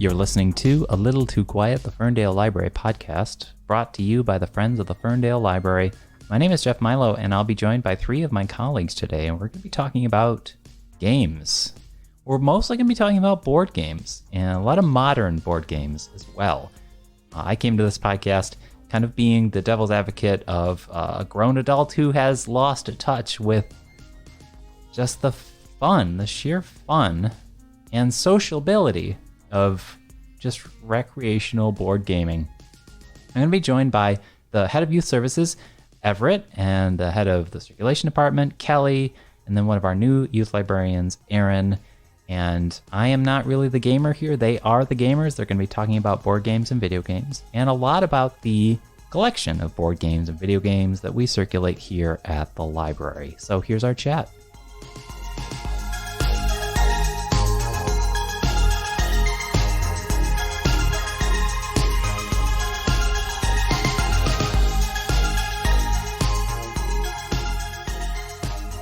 You're listening to A Little Too Quiet, the Ferndale Library podcast, brought to you by the Friends of the Ferndale Library. My name is Jeff Milo, and I'll be joined by three of my colleagues today, and we're going to be talking about games. We're mostly going to be talking about board games, and a lot of modern board games as well. I came to this podcast kind of being the devil's advocate of a grown adult who has lost touch with just the fun, the sheer fun and sociability of just recreational board gaming. I'm going to be joined by the head of youth services, Everett, and the head of the circulation department, Kelly, and then one of our new youth librarians, Aaron. And I am not really the gamer here. They are the gamers. They're going to be talking about board games and video games, and a lot about the collection of board games and video games that we circulate here at the library. So here's our chat.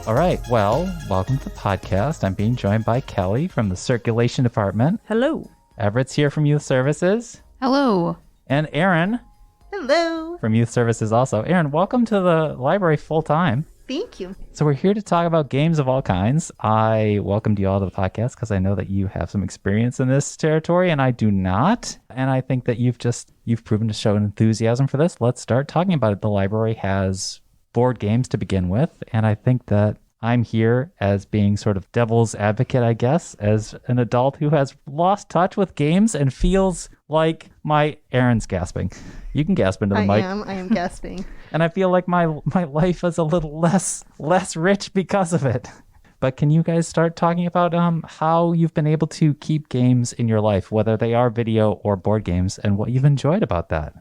All right, well, welcome to the podcast. I'm being joined by Kelly from the Circulation Department. Hello. Everett's here from Youth Services. Hello. And Aaron. Hello. From Youth Services also. Aaron, welcome to the library full-time. Thank you. So we're here to talk about games of all kinds. I welcomed you all to the podcast because I know that you have some experience in this territory, and I do not. And I think that you've proven to show an enthusiasm for this. Let's start talking about it. The library has board games to begin with, and I think that I'm here as being sort of devil's advocate, I guess, as an adult who has lost touch with games and feels like Aaron's gasping. You can gasp into the mic. I am gasping. And I feel like my life is a little less rich because of it. But can you guys start talking about how you've been able to keep games in your life, whether they are video or board games, and what you've enjoyed about that?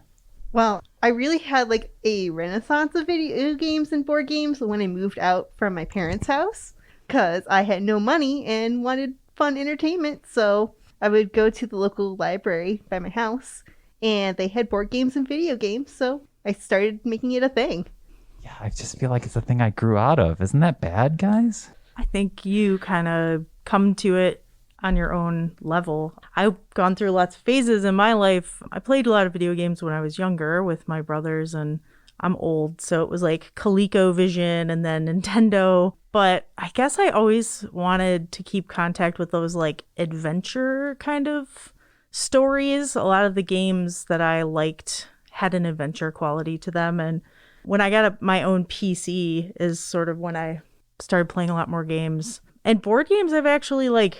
Well, I really had like a renaissance of video games and board games when I moved out from my parents' house because I had no money and wanted fun entertainment. So I would go to the local library by my house and they had board games and video games. So I started making it a thing. Yeah, I just feel like it's a thing I grew out of. Isn't that bad, guys? I think you kind of come to it on your own level. I've gone through lots of phases in my life. I played a lot of video games when I was younger with my brothers, and I'm old, so it was like ColecoVision and then Nintendo. But I guess I always wanted to keep contact with those like adventure kind of stories. A lot of the games that I liked had an adventure quality to them, and when I got my own PC is sort of when I started playing a lot more games. And board games I've actually like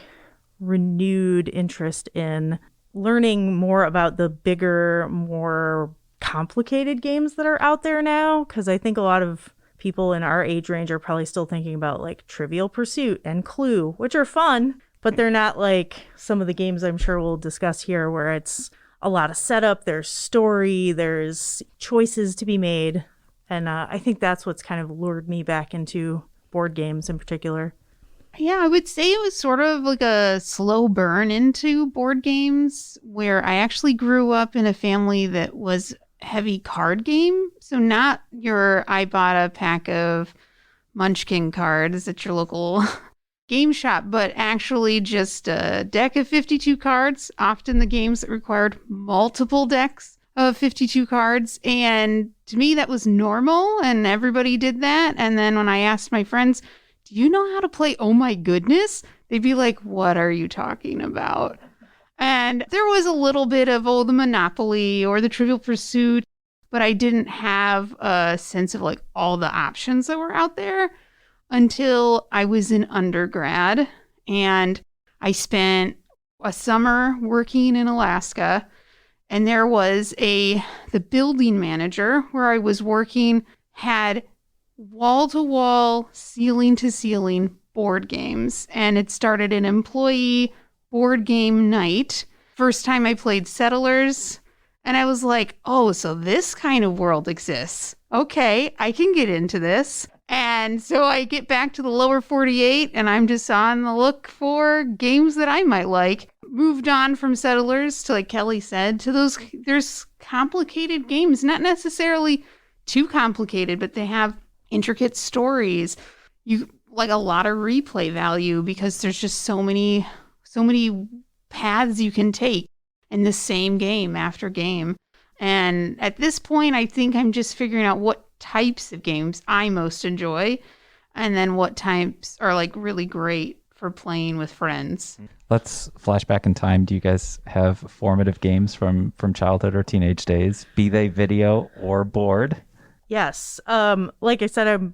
renewed interest in learning more about the bigger, more complicated games that are out there now, because I think a lot of people in our age range are probably still thinking about like Trivial Pursuit and Clue, which are fun, but they're not like some of the games I'm sure we'll discuss here where it's a lot of setup, there's story, there's choices to be made. And I think that's what's kind of lured me back into board games in particular. Yeah, I would say it was sort of like a slow burn into board games where I actually grew up in a family that was heavy card game. So not I bought a pack of Munchkin cards at your local game shop, but actually just a deck of 52 cards, often the games that required multiple decks of 52 cards. And to me, that was normal and everybody did that. And then when I asked my friends, do you know how to play Oh My Goodness? They'd be like, what are you talking about? And there was a little bit of, the Monopoly or the Trivial Pursuit, but I didn't have a sense of like all the options that were out there until I was in undergrad. And I spent a summer working in Alaska, and there was the building manager where I was working had wall-to-wall, ceiling-to-ceiling board games. And it started an employee board game night. First time I played Settlers. And I was like, oh, so this kind of world exists. Okay, I can get into this. And so I get back to the lower 48 and I'm just on the look for games that I might like. Moved on from Settlers to, like Kelly said, to there's complicated games, not necessarily too complicated, but they have intricate stories. You like a lot of replay value because there's just so many paths you can take. and the same game after game. And at this point, I think I'm just figuring out what types of games I most enjoy, and then what types are like really great for playing with friends. Let's flash back in time. Do you guys have formative games from childhood or teenage days, be they video or board? Yes. Like I said,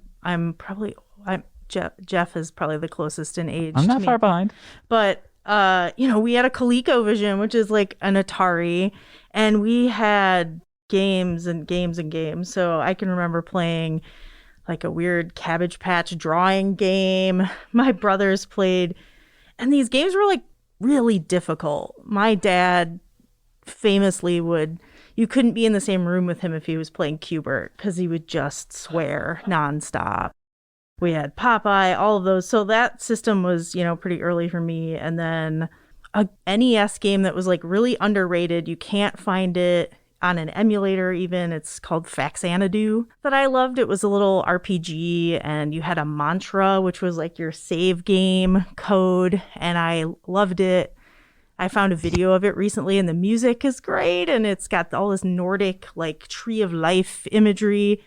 Jeff is probably the closest in age. I'm to not me. far behind. But we had a ColecoVision, which is like an Atari, and we had games and games and games. So I can remember playing like a weird Cabbage Patch drawing game. My brothers played, and these games were like really difficult. My dad famously you couldn't be in the same room with him if he was playing Cubert because he would just swear nonstop. We had Popeye, all of those. So that system was, pretty early for me. And then a NES game that was like really underrated. You can't find it on an emulator even. It's called Faxanadu that I loved. It was a little RPG, and you had a mantra, which was like your save game code, and I loved it. I found a video of it recently, and the music is great, and it's got all this Nordic like tree of life imagery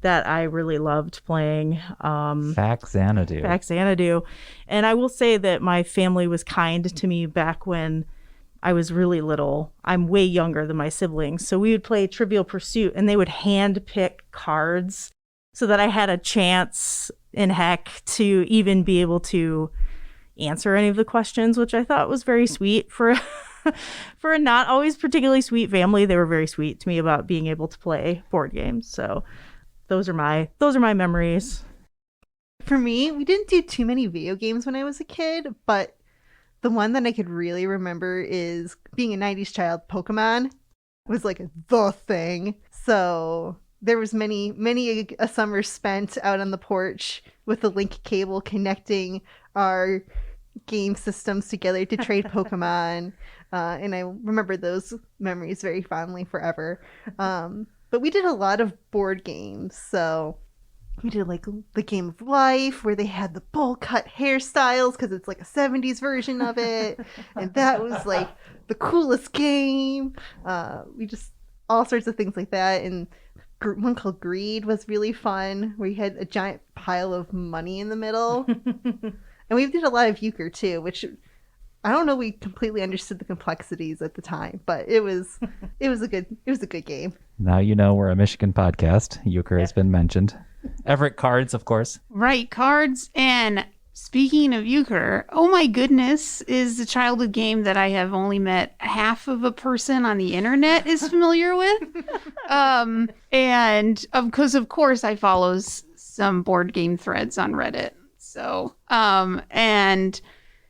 that I really loved playing. Faxanadu. And I will say that my family was kind to me back when I was really little. I'm way younger than my siblings. So we would play Trivial Pursuit, and they would hand pick cards so that I had a chance in heck to even be able to answer any of the questions, which I thought was very sweet for for a not always particularly sweet family. They were very sweet to me about being able to play board games. So those are my memories. For me, we didn't do too many video games when I was a kid, but the one that I could really remember is being a 90s child. Pokemon was like the thing. So there was many a summer spent out on the porch with the link cable connecting our game systems together to trade Pokemon. And I remember those memories very fondly forever. But we did a lot of board games. So we did like the Game of Life, where they had the bowl cut hairstyles because it's like a 70s version of it. And that was like the coolest game. We just all sorts of things like that. And one called Greed was really fun, where you had a giant pile of money in the middle. And we did a lot of euchre too, which I don't know we completely understood the complexities at the time, but it was a good game. Now you know we're a Michigan podcast. Euchre has been mentioned. Everett cards, of course. Right, cards. And speaking of euchre, oh my goodness, is a childhood game that I have only met half of a person on the internet is familiar with. And because of course I follow some board game threads on Reddit. So, and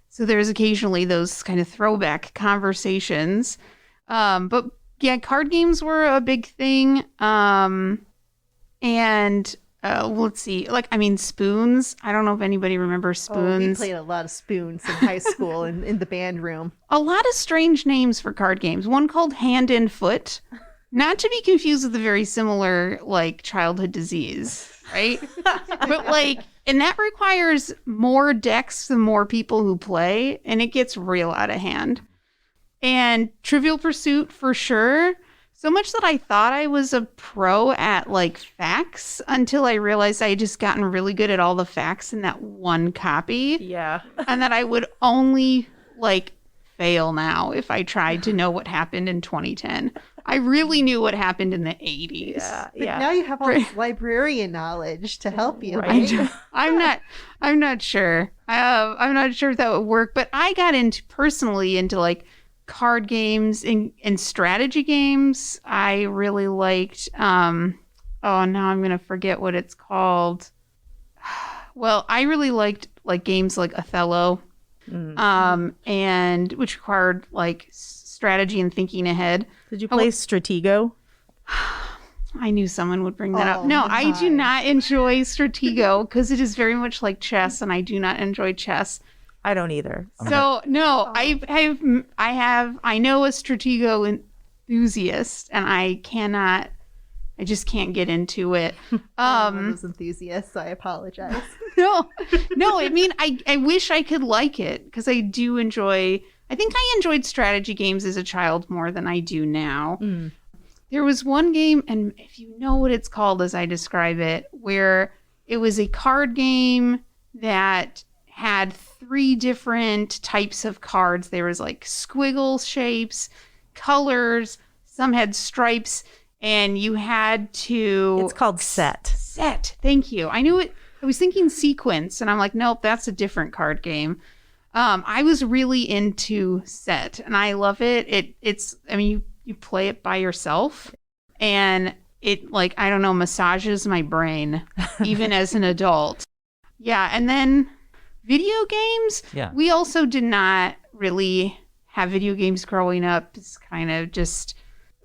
so there's occasionally those kind of throwback conversations. But yeah, card games were a big thing. And let's see, spoons. I don't know if anybody remembers spoons. Oh, we played a lot of spoons in high school and in the band room. A lot of strange names for card games. One called Hand and Foot, not to be confused with a very similar like childhood disease, right? But like, and that requires more decks the more people who play, and it gets real out of hand. And Trivial Pursuit for sure. So much that I thought I was a pro at like facts until I realized I had just gotten really good at all the facts in that one copy. Yeah. And that I would only like fail now if I tried to know what happened in 2010. I really knew what happened in the 80s. But now you have all this librarian knowledge to help you. Right. Right? I'm not sure. I'm not sure if that would work, but I got personally into like card games and strategy games. I really liked now I'm gonna forget what it's called. Well, I really liked like games like Othello, and which required like strategy and thinking ahead. Did you play Stratego? I knew someone would bring that up. No, my I do not enjoy Stratego because it is very much like chess, and I do not enjoy chess. I don't either. So no, I know a Stratego enthusiast, and I just can't get into it. I'm one of those enthusiasts, so I apologize. No, I mean, I wish I could like it because I do enjoy I think I enjoyed strategy games as a child more than I do now. There was one game, and if you know what it's called as I describe it, where it was a card game that had 3 different types of cards. There was like squiggle shapes, colors, some had stripes, and you had to... It's called Set. Set, thank you. I knew it. I was thinking Sequence, and I'm like, nope, that's a different card game. I was really into Set, and I love it. It's, I mean, you play it by yourself, and it, like, I don't know, massages my brain, even as an adult. Yeah, and then video games. Yeah. We also did not really have video games growing up. It's kind of just...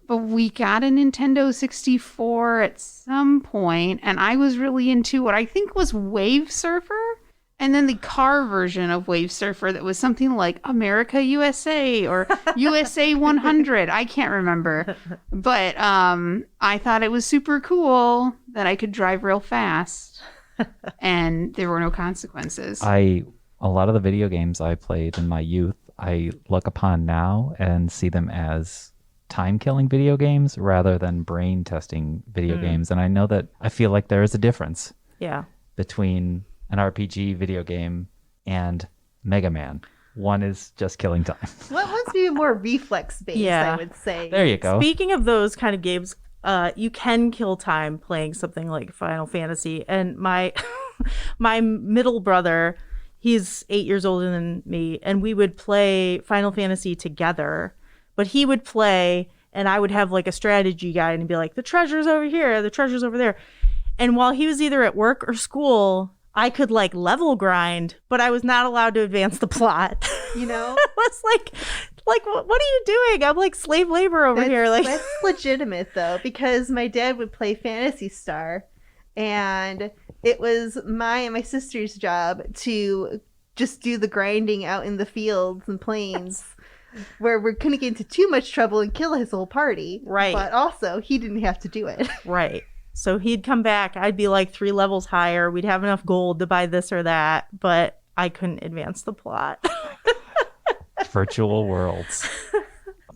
But we got a Nintendo 64 at some point, and I was really into what I think was Wave Surfer. And then the car version of Wave Surfer that was something like America USA or USA 100. I can't remember. But I thought it was super cool that I could drive real fast and there were no consequences. A lot of the video games I played in my youth, I look upon now and see them as time-killing video games rather than brain-testing video games. And I feel like there is a difference between an RPG video game and Mega Man. One is just killing time. What one's maybe more reflex-based, I would say. There you go. Speaking of those kind of games, you can kill time playing something like Final Fantasy. And my middle brother, he's 8 years older than me, and we would play Final Fantasy together. But he would play, and I would have like a strategy guide and be like, the treasure's over here, the treasure's over there. And while he was either at work or school, I could like level grind, but I was not allowed to advance the plot. You know? I was like, what are you doing? I'm like slave labor over here. Like, that's legitimate though, because my dad would play Phantasy Star, and it was my and my sister's job to just do the grinding out in the fields and plains. Where we're going to get into too much trouble and kill his whole party. Right. But also, he didn't have to do it. Right. So he'd come back. I'd be like 3 levels higher. We'd have enough gold to buy this or that. But I couldn't advance the plot. Virtual worlds.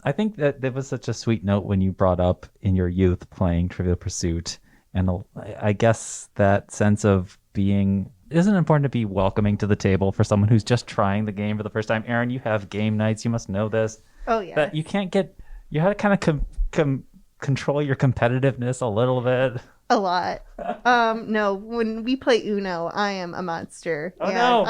I think that there was such a sweet note when you brought up in your youth playing Trivial Pursuit. And I guess that sense of being... Isn't it important to be welcoming to the table for someone who's just trying the game for the first time? Aaron, you have game nights. You must know this. Oh, yeah. That you can't get... You have to kind of control your competitiveness a little bit. A lot. No, when we play Uno, I am a monster. Oh, no.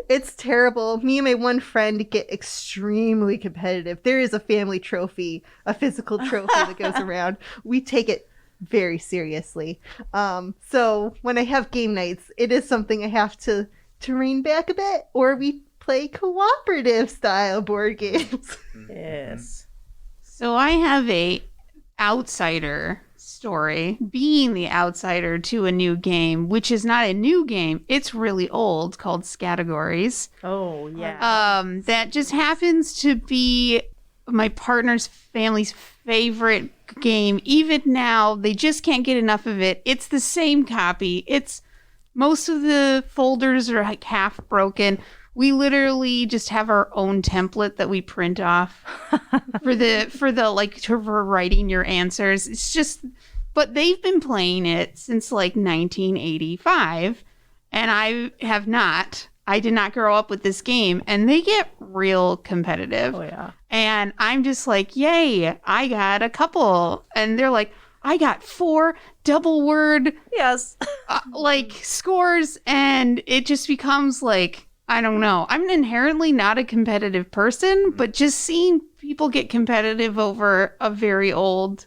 It's terrible. Me and my one friend get extremely competitive. There is a family trophy, a physical trophy that goes around. We take it very seriously. So when I have game nights, it is something I have to rein back a bit, or we play cooperative style board games. Yes. So I have a outsider story, being the outsider to a new game, which is not a new game. It's really old, called Scattergories. Oh, yeah. That just happens to be my partner's family's favorite game. Even now, they just can't get enough of it. It's the same copy. It's most of the folders are like half broken. We literally just have our own template that we print off for writing your answers. It's just, but they've been playing it since like 1985, and I have not. I did not grow up with this game, and they get real competitive. Oh, yeah. And I'm just like, yay, I got a couple. And they're like, I got 4 double word scores. And it just becomes like, I don't know. I'm inherently not a competitive person, but just seeing people get competitive over a very old,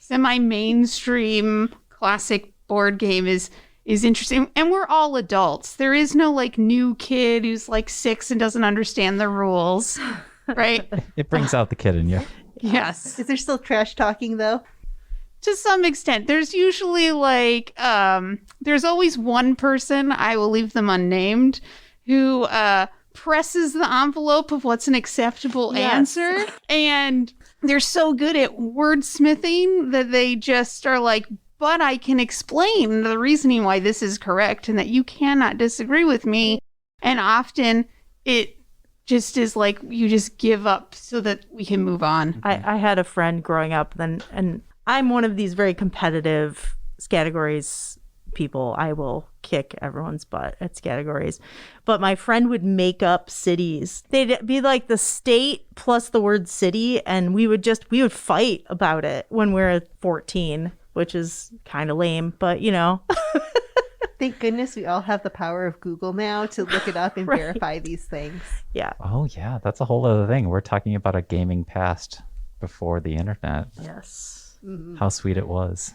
semi-mainstream classic board game is interesting. And we're all adults. There is no like new kid who's like 6 and doesn't understand the rules. Right? It brings out the kid in you. Yes. Is there still trash talking though? To some extent. There's usually like there's always one person, I will leave them unnamed, who presses the envelope of what's an acceptable answer. And they're so good at wordsmithing that they just are like, but I can explain the reasoning why this is correct and that you cannot disagree with me. And often it just is like you just give up so that we can move on. I had a friend growing up, and I'm one of these very competitive categories people. I will kick everyone's butt at categories. But my friend would make up cities. They'd be like the state plus the word city, and we would fight about it when we were 14, which is kind of lame, but you know. Thank goodness we all have the power of Google now to look it up and Right. verify these things. Yeah. Oh, yeah. That's a whole other thing. We're talking about a gaming past before the internet. Yes. How sweet it was.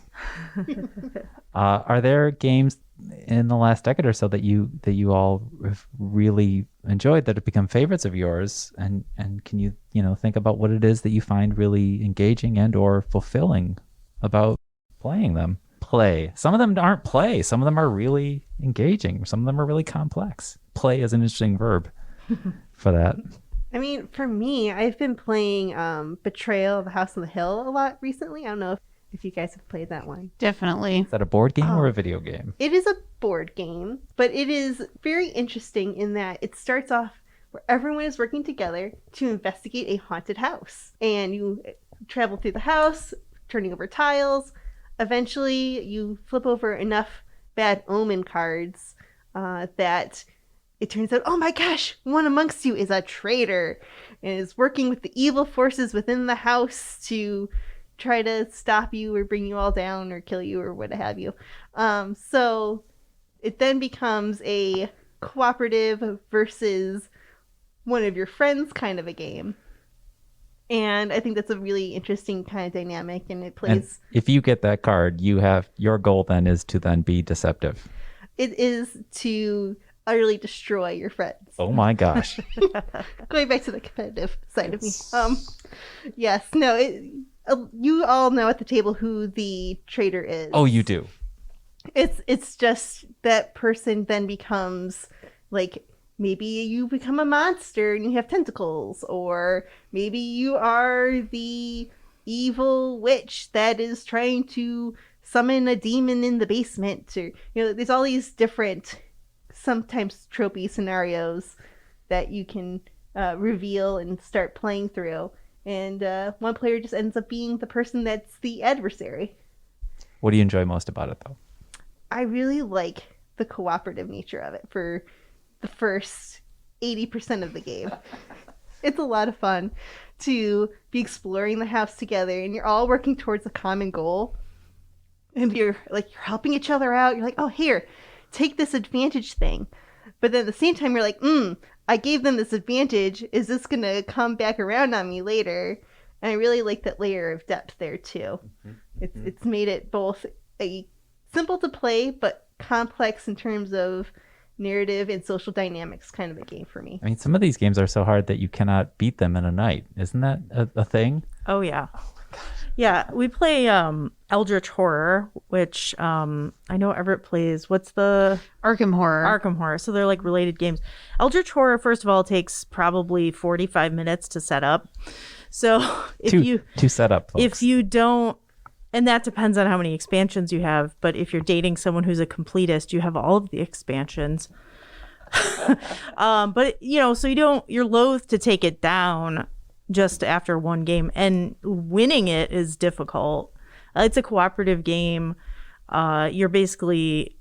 Are there games in the last decade or so that you all have really enjoyed that have become favorites of yours? And can you think about what it is that you find really engaging and or fulfilling about playing them? Play. Some of them aren't play. Some of them are really engaging. Some of them are really complex. Play is an interesting verb for that. I mean, for me, I've been playing Betrayal, The House on the Hill a lot recently. I don't know if you guys have played that one. Definitely. Is that a board game or a video game? It is a board game, but it is very interesting in that it starts off where everyone is working together to investigate a haunted house. And you travel through the house, turning over tiles. Eventually, you flip over enough bad omen cards that it turns out, oh my gosh, one amongst you is a traitor and is working with the evil forces within the house to try to stop you or bring you all down or kill you or what have you. So it then becomes a cooperative versus one of your friends kind of a game. And I think that's a really interesting kind of dynamic, and it plays... And if you get that card, your goal then is to then be deceptive. It is to utterly destroy your friends. Oh my gosh. Going back to the competitive side of me. Yes, no, you all know at the table who the traitor is. Oh, you do. It's just that person then becomes like, maybe you become a monster and you have tentacles, or maybe you are the evil witch that is trying to summon a demon in the basement, or there's all these different, sometimes tropey scenarios that you can reveal and start playing through, and one player just ends up being the person that's the adversary. What do you enjoy most about it, though? I really like the cooperative nature of it for the first 80% of the game. It's a lot of fun to be exploring the house together, and you're all working towards a common goal, and you're helping each other out. You're like, oh, here, take this advantage thing, but then at the same time you're like, I gave them this advantage, is this gonna come back around on me later? And I really like that layer of depth there too. It's made it both a simple to play but complex in terms of narrative and social dynamics kind of a game for me. I mean, some of these games are so hard that you cannot beat them in a night. Isn't that a thing? Oh, yeah. Yeah, we play Eldritch Horror, which I know Everett plays. What's the... Arkham Horror. Arkham Horror. So they're like related games. Eldritch Horror, first of all, takes probably 45 minutes to set up. So to set up, folks. If you don't... And that depends on how many expansions you have. But if you're dating someone who's a completist, you have all of the expansions. But, so you're loath to take it down just after one game. And winning it is difficult. It's a cooperative game. You're basically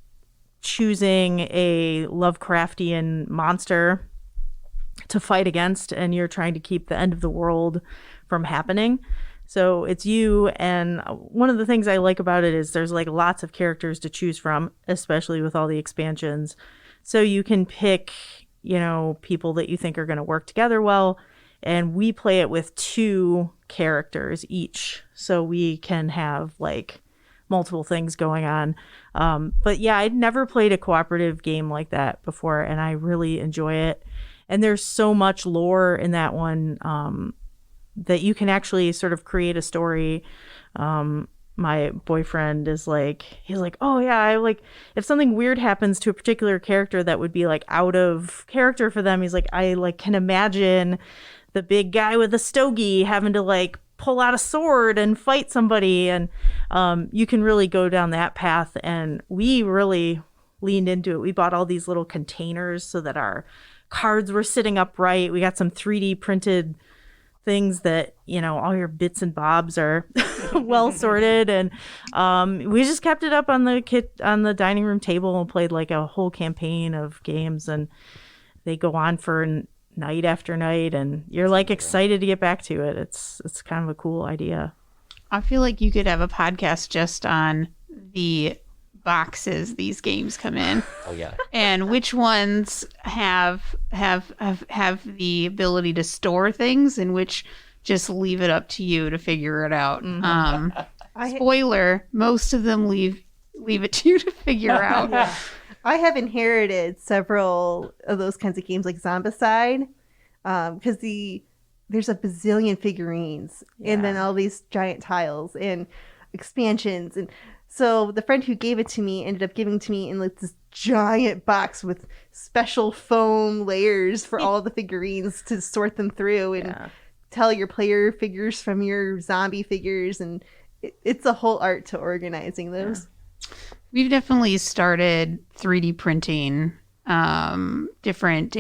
choosing a Lovecraftian monster to fight against, and you're trying to keep the end of the world from happening. So it's you, and one of the things I like about it is there's lots of characters to choose from, especially with all the expansions. So you can pick, people that you think are going to work together well, and we play it with 2 characters each, so we can have multiple things going on. But yeah, I'd never played a cooperative game like that before, and I really enjoy it. And there's so much lore in that one that you can actually sort of create a story. My boyfriend is he's like, oh yeah, if something weird happens to a particular character that would be out of character for them, he's like, I can imagine the big guy with a stogie having to pull out a sword and fight somebody. And you can really go down that path. And we really leaned into it. We bought all these little containers so that our cards were sitting upright. We got some 3D printed things that, you know, all your bits and bobs are well sorted, and we just kept it up on the dining room table and played like a whole campaign of games, and they go on for night after night, and you're like excited to get back to it. It's kind of a cool idea. I feel like you could have a podcast just on the boxes these games come in. Oh yeah. And which ones have the ability to store things and which just leave it up to you to figure it out. Spoiler, most of them leave it to you to figure out. Yeah. I have inherited several of those kinds of games like Zombicide, because there's a bazillion figurines and then all these giant tiles and expansions, and so the friend who gave it to me ended up giving to me in like this giant box with special foam layers for all the figurines to sort them through and tell your player figures from your zombie figures, and it's a whole art to organizing those. We've definitely started 3D printing different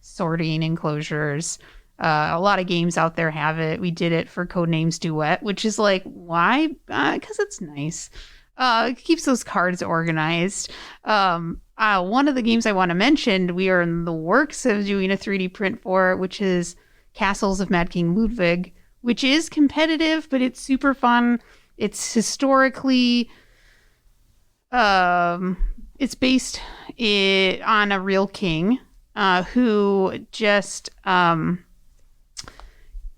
sorting enclosures. A lot of games out there have it. We did it for Codenames Duet, which is like, why? Because it's nice. It keeps those cards organized. One of the games I want to mention, we are in the works of doing a 3D print for, which is Castles of Mad King Ludwig, which is competitive, but it's super fun. It's historically, it's based on a real king who just,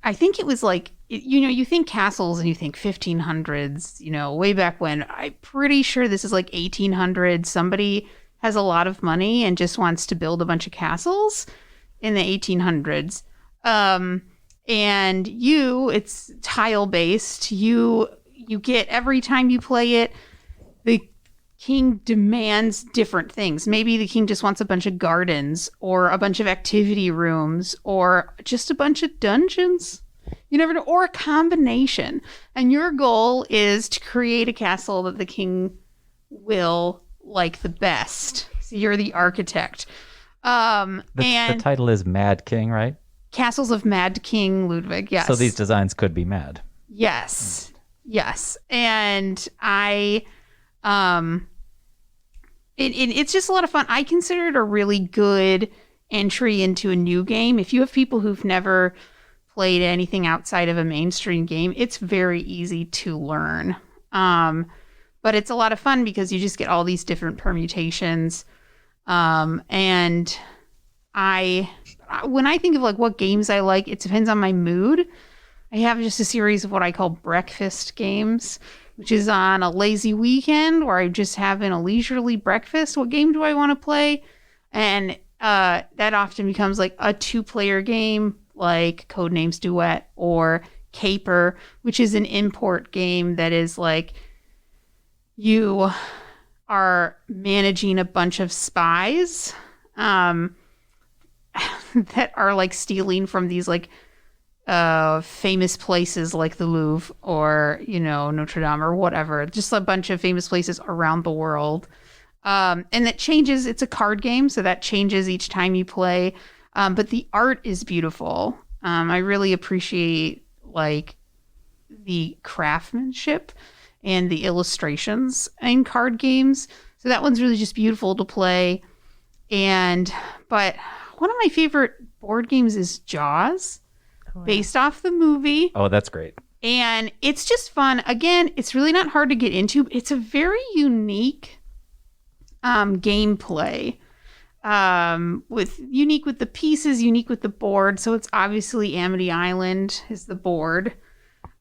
I think it was like, you think castles and you think 1500s, way back when. I'm pretty sure this is like 1800s. Somebody has a lot of money and just wants to build a bunch of castles in the 1800s. And it's tile based. You get, every time you play it, the king demands different things. Maybe the king just wants a bunch of gardens or a bunch of activity rooms or just a bunch of dungeons. You never know, or a combination. And your goal is to create a castle that the king will like the best. So you're the architect. The title is Mad King, right? Castles of Mad King Ludwig, yes. So these designs could be mad. Yes. Yes. And it's just a lot of fun. I consider it a really good entry into a new game. If you have people who've never played anything outside of a mainstream game, it's very easy to learn. But it's a lot of fun because you just get all these different permutations. And when I think of like what games I like, it depends on my mood. I have just a series of what I call breakfast games, which is on a lazy weekend where I'm just having a leisurely breakfast. What game do I want to play? And that often becomes like a 2-player game, like Codenames Duet or Caper, which is an import game that is like you are managing a bunch of spies that are like stealing from these like famous places like the Louvre or, Notre Dame or whatever, just a bunch of famous places around the world. And that changes. It's a card game, so that changes each time you play. But the art is beautiful. I really appreciate like the craftsmanship and the illustrations in card games. So that one's really just beautiful to play. But one of my favorite board games is Jaws, based off the movie. Oh, that's great. And it's just fun. Again, it's really not hard to get into. It's a very unique gameplay. Unique with the pieces, unique with the board. So it's obviously Amity Island is the board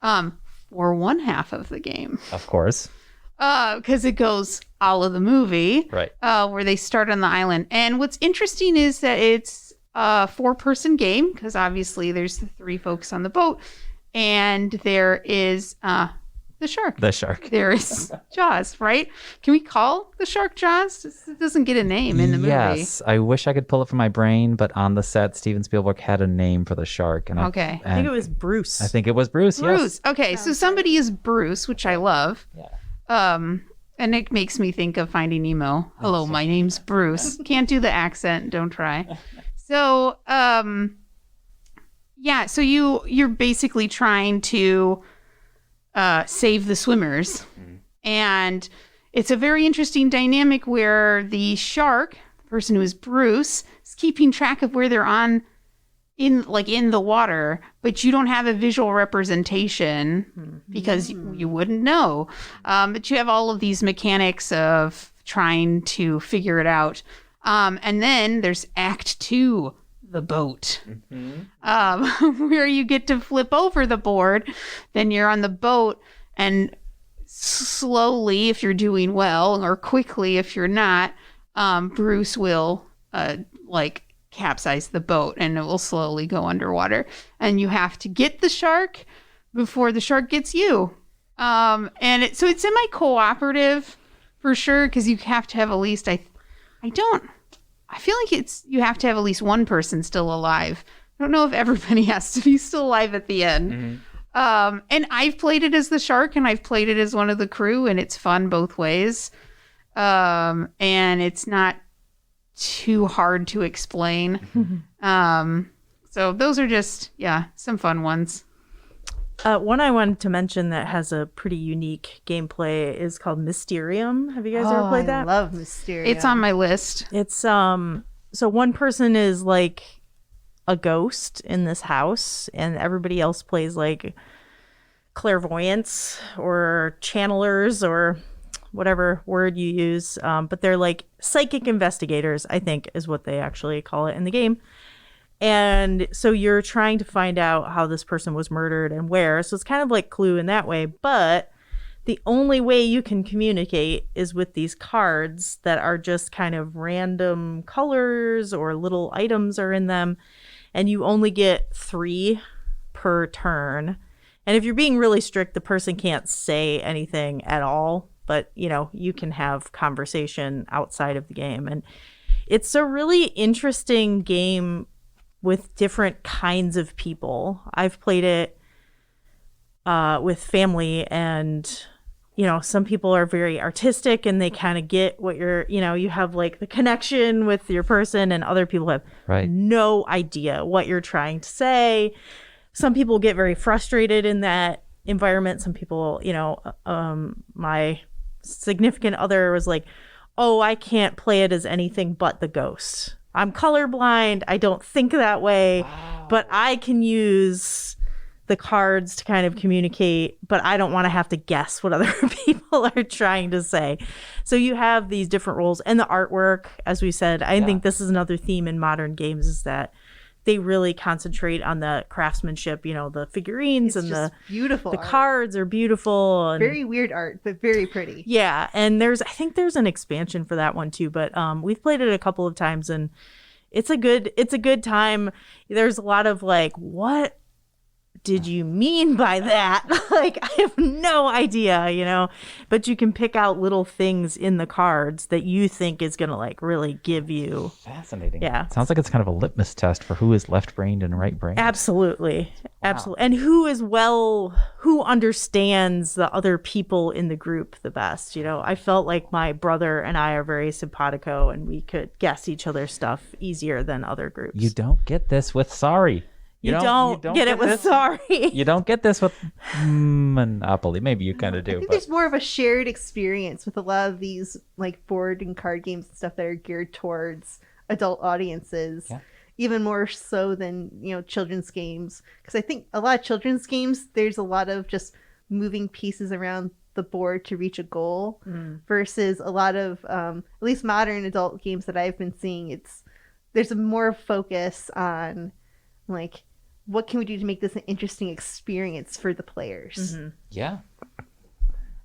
for one half of the game. Of course. Because it goes all of the movie. Right. Where they start on the island. And what's interesting is that it's a 4-person game because obviously there's the 3 folks on the boat. And there is the shark. The shark. There is Jaws, right? Can we call the shark Jaws? It doesn't get a name in the movie. Yes. I wish I could pull it from my brain, but on the set, Steven Spielberg had a name for the shark. And okay. I think it was Bruce. I think it was Bruce, Bruce. yes. Okay, so somebody is Bruce, which I love. Yeah. And it makes me think of Finding Nemo. Hello, my name's Bruce. Can't do the accent. Don't try. So, so you're basically trying to save the swimmers. And it's a very interesting dynamic where the shark, the person who is Bruce, is keeping track of where they're in the water, but you don't have a visual representation because you wouldn't know. But you have all of these mechanics of trying to figure it out. And then there's Act 2, the boat, where you get to flip over the board. Then you're on the boat, and slowly, if you're doing well, or quickly if you're not, Bruce will capsize the boat, and it will slowly go underwater. And you have to get the shark before the shark gets you. So it's semi-cooperative for sure, because you have to have at least I feel like you have to have at least one person still alive. I don't know if everybody has to be still alive at the end. And I've played it as the shark, and I've played it as one of the crew, and it's fun both ways. And it's not too hard to explain. So those are just, some fun ones. One I wanted to mention that has a pretty unique gameplay is called Mysterium. Have you guys ever played that? I love Mysterium. It's on my list. It's so one person is like a ghost in this house, and everybody else plays like clairvoyants or channelers or whatever word you use, but they're like psychic investigators, I think is what they actually call it in the game. And so you're trying to find out how this person was murdered and where. So it's kind of like Clue in that way, but the only way you can communicate is with these cards that are just kind of random colors or little items are in them, and you only get 3 per turn. And if you're being really strict, the person can't say anything at all, but you can have conversation outside of the game. And it's a really interesting game with different kinds of people. I've played it with family, and some people are very artistic and they kind of get what you have like the connection with your person, and other people have no idea what you're trying to say. Some people get very frustrated in that environment. Some people, my significant other was like, oh, I can't play it as anything but the ghost. I'm colorblind. I don't think that way, but I can use the cards to kind of communicate, but I don't want to have to guess what other people are trying to say. So you have these different roles, and the artwork, as we said, I think this is another theme in modern games, is that they really concentrate on the craftsmanship, the figurines and the beautiful. The cards are beautiful. And very weird art, but very pretty. Yeah. And I think there's an expansion for that one too, but we've played it a couple of times, and it's a good time. There's a lot of like, what did you mean by that? Like, I have no idea, but you can pick out little things in the cards that you think is going to like really give you. Fascinating. Yeah. Sounds like it's kind of a litmus test for who is left-brained and right-brained. Absolutely. Wow. Absolutely. And who understands the other people in the group the best. I felt like my brother and I are very simpatico, and we could guess each other's stuff easier than other groups. You don't get this with Sorry. You don't get it with Sorry. You don't get this with Monopoly. Maybe you kind of do. I think there's more of a shared experience with a lot of these like board and card games and stuff that are geared towards adult audiences. Yeah. Even more so than, children's games. Because I think a lot of children's games, there's a lot of just moving pieces around the board to reach a goal, versus a lot of, at least modern adult games that I've been seeing, there's a more focus on like, what can we do to make this an interesting experience for the players? Mm-hmm. Yeah.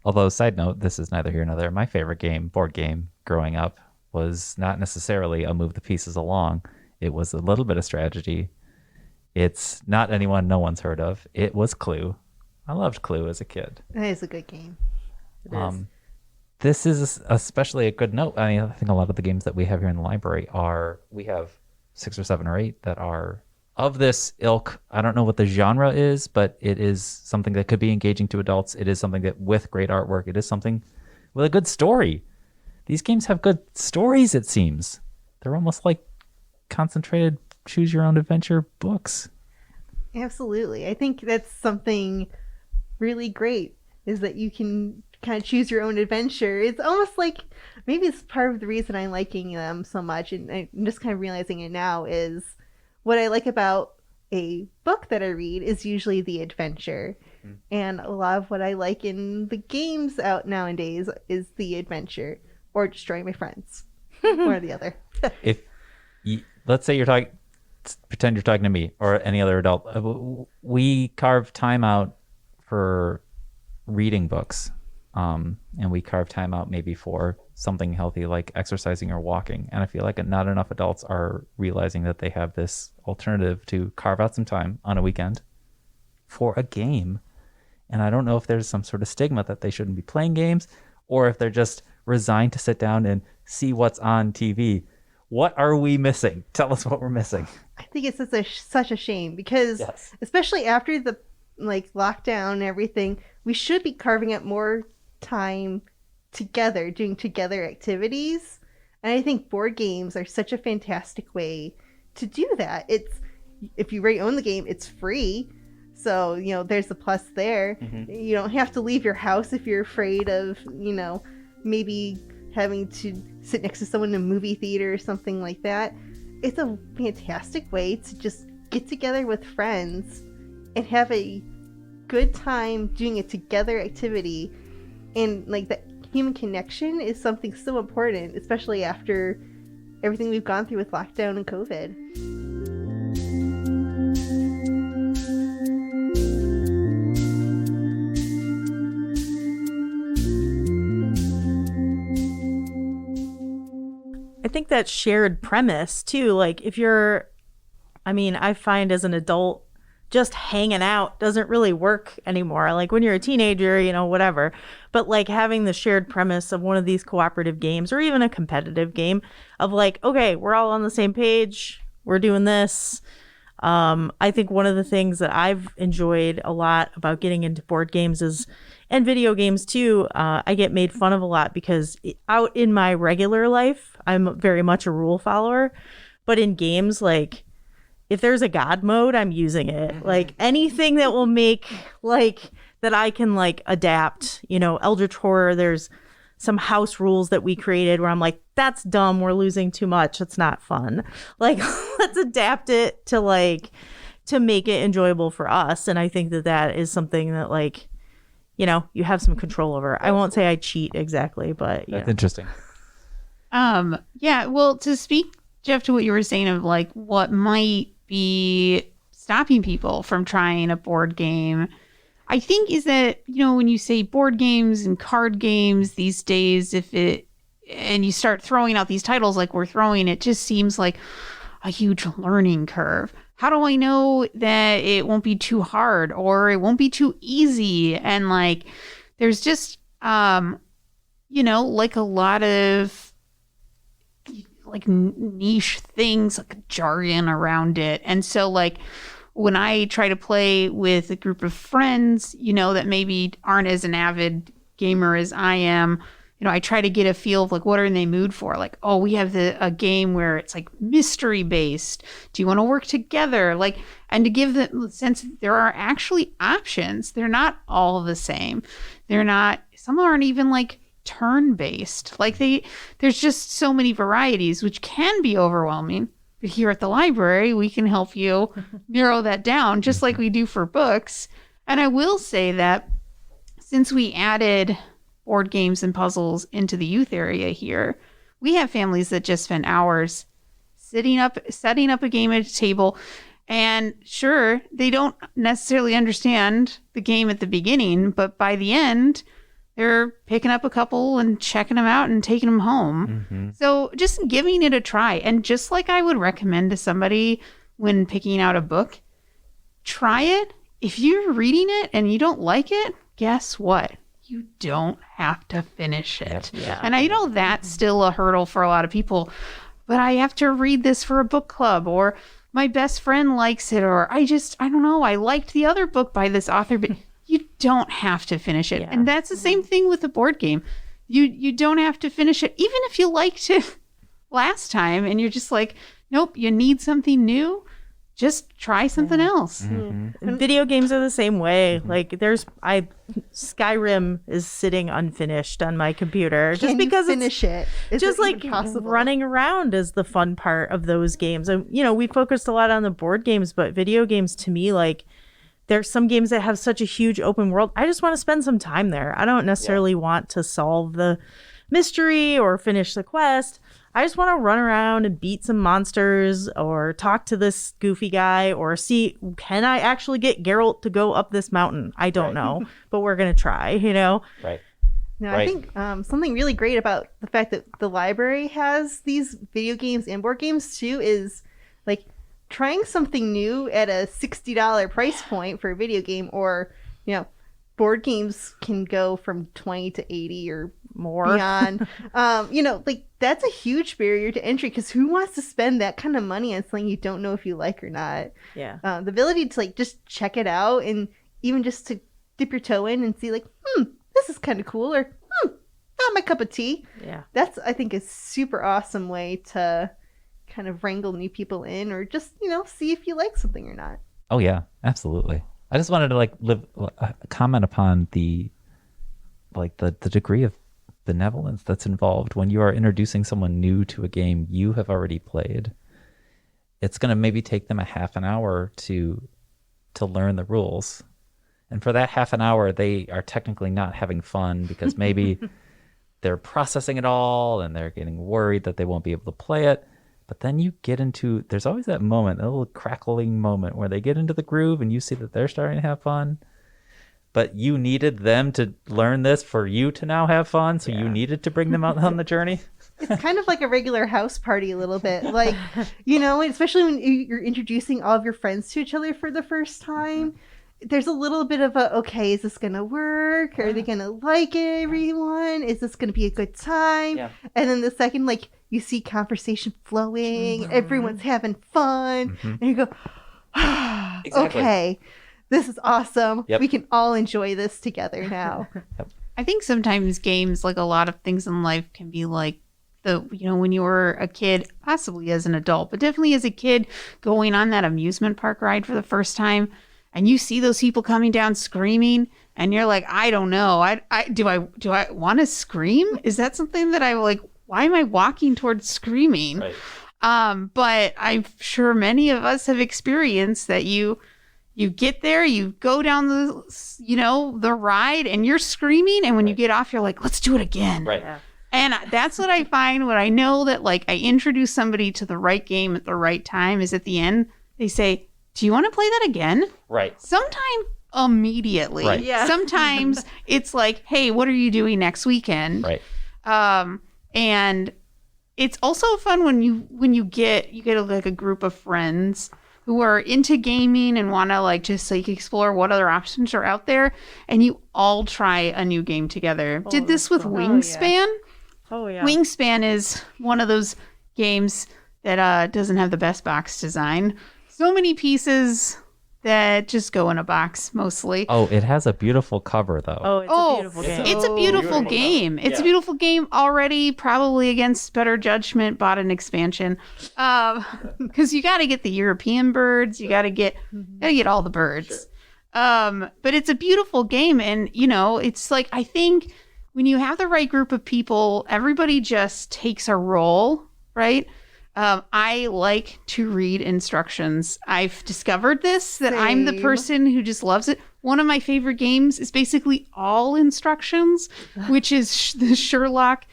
Although, side note, this is neither here nor there. My favorite board game growing up, was not necessarily a move the pieces along. It was a little bit of strategy. It's not anyone no one's heard of. It was Clue. I loved Clue as a kid. That is a good game. This is especially a good note. I think a lot of the games that we have here in the library we have 6 or 7 or 8 that are of this ilk. I don't know what the genre is, but it is something that could be engaging to adults. It is something that with great artwork, it is something with a good story. These games have good stories, it seems. They're almost like concentrated choose your own adventure books. Absolutely. I think that's something really great, is that you can kind of choose your own adventure. It's almost like, maybe it's part of the reason I'm liking them so much, and I'm just kind of realizing it now, is what I like about a book that I read is usually the adventure. And a lot of what I like in the games out nowadays is the adventure, or destroying my friends. One or the other. If let's say you're talking, pretend you're talking to me or any other adult. We carve time out for reading books, and we carve time out maybe for something healthy like exercising or walking. And I feel like not enough adults are realizing that they have this alternative to carve out some time on a weekend for a game. And I don't know if there's some sort of stigma that they shouldn't be playing games, or if they're just resigned to sit down and see what's on TV. What are we missing? Tell us what we're missing. I think it's such a shame, because especially after the lockdown and everything, we should be carving out more time together, doing together activities. And I think board games are such a fantastic way to do that. It's, if you already own the game, it's free. So, there's a plus there. Mm-hmm. You don't have to leave your house if you're afraid of, maybe having to sit next to someone in a movie theater or something like that. It's a fantastic way to just get together with friends and have a good time doing a together activity. And the human connection is something so important, especially after everything we've gone through with lockdown and COVID. I think that shared premise too, if you're, I find as an adult, just hanging out doesn't really work anymore. When you're a teenager, whatever. But having the shared premise of one of these cooperative games, or even a competitive game of okay, we're all on the same page, we're doing this. I think one of the things that I've enjoyed a lot about getting into board games and video games too, I get made fun of a lot because out in my regular life, I'm very much a rule follower. But in games, if there's a God mode, I'm using it. Anything that will make that I can adapt. Eldritch Horror, there's some house rules that we created where I'm that's dumb, we're losing too much, it's not fun. Let's adapt it to make it enjoyable for us. And I think that is something that you have some control over. I won't say I cheat exactly, but that's interesting. Yeah, well, to speak, Jeff, to what you were saying of what might be stopping people from trying a board game, I think is that, when you say board games and card games these days, and you start throwing out these titles like we're throwing, it just seems like a huge learning curve. How do I know that it won't be too hard or it won't be too easy? And there's just, a lot of niche things, jargon around it. And so when I try to play with a group of friends, that maybe aren't as an avid gamer as I am, I try to get a feel of what are they in the mood for? We have a game where it's mystery based. Do you want to work together? And to give the sense that there are actually options. They're not all the same. Some aren't even turn based. There's just so many varieties, which can be overwhelming. But here at the library, we can help you narrow that down, just like we do for books. And I will say that since we added board games and puzzles into the youth area here, we have families that just spend hours setting up a game at a table. And sure, they don't necessarily understand the game at the beginning, but by the end, they're picking up a couple and checking them out and taking them home. Mm-hmm. So just giving it a try. And just like I would recommend to somebody when picking out a book, try it. If you're reading it and you don't like it, guess what? You don't have to finish it. Yeah. And I know that's still a hurdle for a lot of people, but I have to read this for a book club, or my best friend likes it, or I don't know, I liked the other book by this author, but you don't have to finish it. Yeah. And that's the same thing with a board game. You don't have to finish it, even if you liked it last time and you're just like, nope, you need something new. Just try something else. And video games are the same way. Like Skyrim is sitting unfinished on my computer just because finish it. Is just it like even possible? running around is the fun part of those games. And we focused a lot on the board games, but video games to me, like there's some games that have such a huge open world. I just want to spend some time there. I don't necessarily want to solve the mystery or finish the quest. I just want to run around and beat some monsters or talk to this goofy guy or see, can I actually get Geralt to go up this mountain? I don't know, but we're going to try, Right. No, I think something really great about the fact that the library has these video games and board games too is like trying something new at a $60 price point for a video game, or, board games can go from 20 to 80 or more beyond. Like that's a huge barrier to entry because who wants to spend that kind of money on something you don't know if you like or not? Yeah. The ability to like just check it out and even just to dip your toe in and see like, this is kind of cool, or not my cup of tea. Yeah. That's, I think, a super awesome way to kind of wrangle new people in, or just, see if you like something or not. Oh yeah, absolutely. I just wanted to comment upon the degree of benevolence that's involved when you are introducing someone new to a game you have already played. It's going to maybe take them a half an hour to learn the rules. And for that half an hour, they are technically not having fun because maybe they're processing it all and they're getting worried that they won't be able to play it. But then you get into, there's always that moment, a little crackling moment where they get into the groove and you see that they're starting to have fun. But you needed them to learn this for you to now have fun, so you needed to bring them out on the journey. It's kind of like a regular house party a little bit. Like, especially when you're introducing all of your friends to each other for the first time, there's a little bit of a, okay, is this going to work? Are they going to like everyone? Is this going to be a good time? Yeah. And then the second, like, you see conversation flowing, everyone's having fun, and you go, Exactly. Okay. This is awesome. Yep. We can all enjoy this together now. I think sometimes games, like a lot of things in life, can be like when you were a kid, possibly as an adult, but definitely as a kid going on that amusement park ride for the first time, and you see those people coming down screaming, and you're like, I don't know. Do I want to scream? Is that something that I like? Why am I walking towards screaming? Right. But I'm sure many of us have experienced that you get there, you go down the ride and you're screaming. And when you get off, you're like, let's do it again. Right. Yeah. And that's what I find when I know that like I introduce somebody to the right game at the right time is at the end, they say, do you want to play that again? Right. Sometimes immediately. Right. Yeah. Sometimes it's like, hey, what are you doing next weekend? Right. And it's also fun when you get like a group of friends who are into gaming and want to like just like explore what other options are out there, and you all try a new game together. Did this with Wingspan. Oh yeah. Wingspan is one of those games that doesn't have the best box design. So many pieces that just go in a box mostly. Oh, it has a beautiful cover though. Oh, it's a beautiful game. It's a beautiful game. It's a beautiful game already, probably against better judgment, bought an expansion. Because you got to get the European birds. You got to get all the birds. Sure. But it's a beautiful game. And, it's like, I think when you have the right group of people, everybody just takes a role, right? I like to read instructions. I've discovered this, that I'm the person who just loves it. One of my favorite games is basically all instructions, which is the Sherlock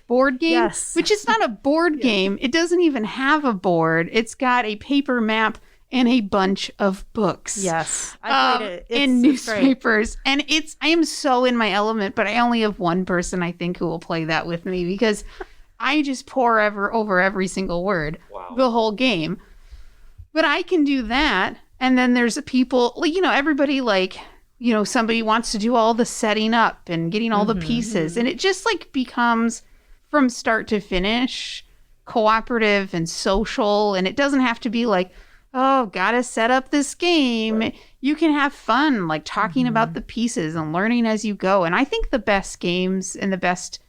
board game, which is not a board game. It doesn't even have a board. It's got a paper map and a bunch of books. Yes. I played it. And newspapers. And I am so in my element, but I only have one person I think who will play that with me because I just pour over every single word the whole game. But I can do that. And then there's people, everybody somebody wants to do all the setting up and getting all the pieces. And it just becomes from start to finish cooperative and social. And it doesn't have to be like, oh, gotta set up this game. Right. You can have fun, talking about the pieces and learning as you go. And I think the best games and the best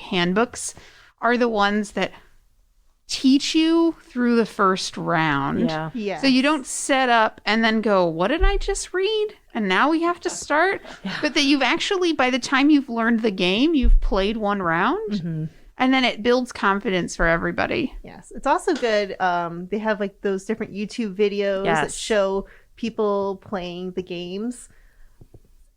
handbooks are the ones that teach you through the first round. Yeah. Yeah. So you don't set up and then go, what did I just read? And now we have to start. Yeah. But that you've actually, by the time you've learned the game, you've played one round. Mm-hmm. And then it builds confidence for everybody. Yes. It's also good. They have like those different YouTube videos that Yes. show people playing the games.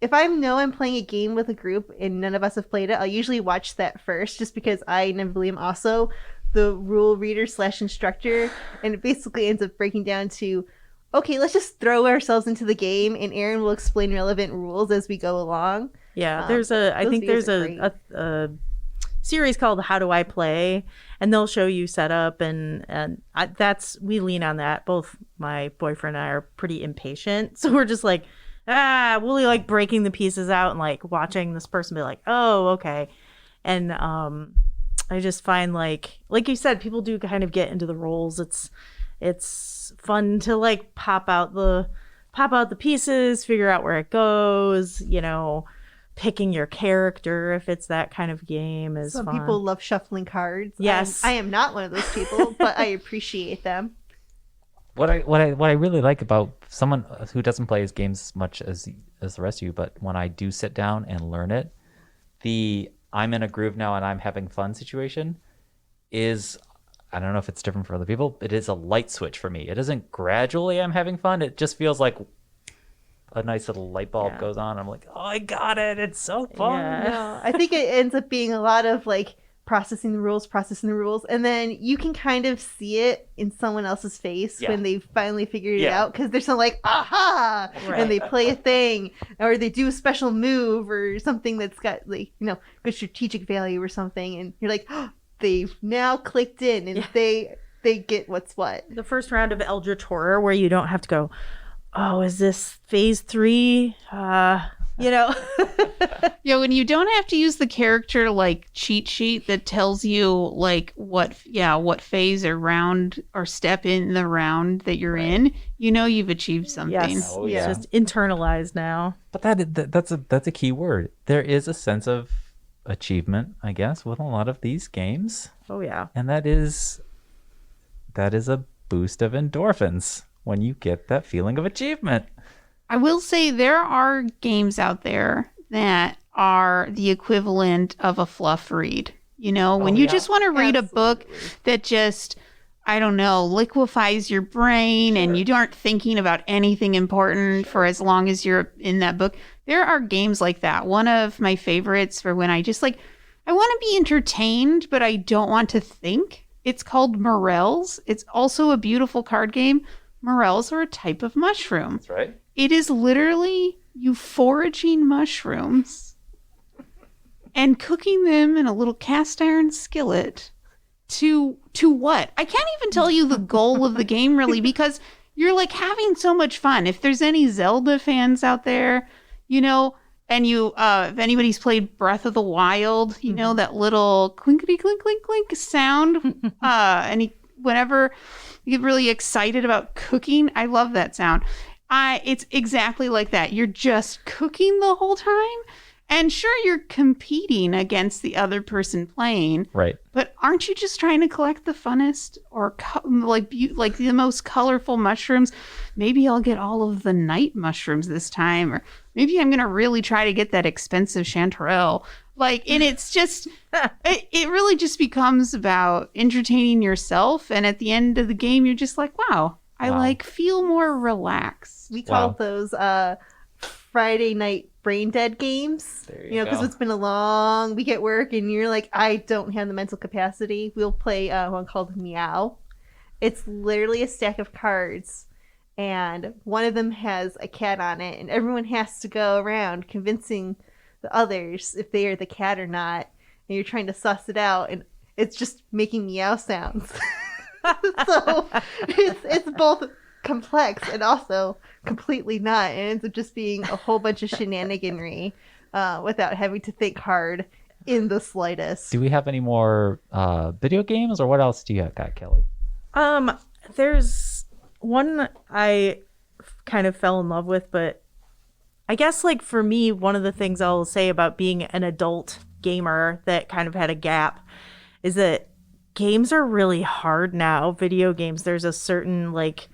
If I know I'm playing a game with a group and none of us have played it, I'll usually watch that first just because I inevitably am also the rule reader / instructor. And it basically ends up breaking down to, okay, let's just throw ourselves into the game and Aaron will explain relevant rules as we go along. Yeah, I Those think videos there's are a series called How Do I Play, and they'll show you setup, we lean on that. Both my boyfriend and I are pretty impatient, so we're just like, we'll be like breaking the pieces out and like watching this person be like, oh, okay. And I just find like you said, people do kind of get into the roles. It's fun to like pop out the pieces, figure out where it goes, picking your character if it's that kind of game is Some fun. people love shuffling cards. Yes. I am not one of those people, but I appreciate them. What I really like about someone who doesn't play his games as much as the rest of you, but when I do sit down and learn it, the I'm in a groove now and I'm having fun situation is, I don't know if it's different for other people, it is a light switch for me. It isn't gradually I'm having fun. It just feels like a nice little light bulb goes on. I'm like, oh, I got it. It's so fun. Yeah. I think it ends up being a lot of like processing the rules, and then you can kind of see it in someone else's face when they finally figured it out, because they're so like, aha, and they play a thing or they do a special move or something that's got like good strategic value or something, and you're like, oh, they've now clicked in and they get what's what. The first round of Eldritch Horror where you don't have to go, oh, is this phase 3? Yeah, when you don't have to use the character like cheat sheet that tells you like what phase or round or step in the round that you're in, you've achieved something. Yes. Oh, yeah. It's just internalized now. But that's a key word. There is a sense of achievement, I guess, with a lot of these games, Oh yeah. and that is a boost of endorphins when you get that feeling of achievement. I will say there are games out there that are the equivalent of a fluff read. When you just want to read a book that just, I don't know, liquefies your brain and you aren't thinking about anything important for as long as you're in that book. There are games like that. One of my favorites for when I just I want to be entertained, but I don't want to think. It's called Morels. It's also a beautiful card game. Morels are a type of mushroom. That's right. It is literally you foraging mushrooms and cooking them in a little cast iron skillet to what? I can't even tell you the goal of the game really, because you're like having so much fun. If there's any Zelda fans out there, and you if anybody's played Breath of the Wild, that little clinkety clink clink clink sound. Whenever you get really excited about cooking, I love that sound. It's exactly like that. You're just cooking the whole time. And sure, you're competing against the other person playing. Right. But aren't you just trying to collect the funnest or like the most colorful mushrooms? Maybe I'll get all of the night mushrooms this time. Or maybe I'm going to really try to get that expensive chanterelle. And it's just, it really just becomes about entertaining yourself. And at the end of the game, you're just like, wow. I feel more relaxed. We call those Friday night brain dead games. There you go. Because it's been a long week at work and you're like, I don't have the mental capacity. We'll play one called Meow. It's literally a stack of cards and one of them has a cat on it and everyone has to go around convincing the others if they are the cat or not. And you're trying to suss it out and it's just making meow sounds. So it's both complex and also completely not, and it ends up just being a whole bunch of shenaniganry without having to think hard in the slightest. Do we have any more video games, or what else do you have got, Kelly? There's one I kind of fell in love with, but I guess like for me, one of the things I'll say about being an adult gamer that kind of had a gap is that games are really hard now. Video games, there's a certain like,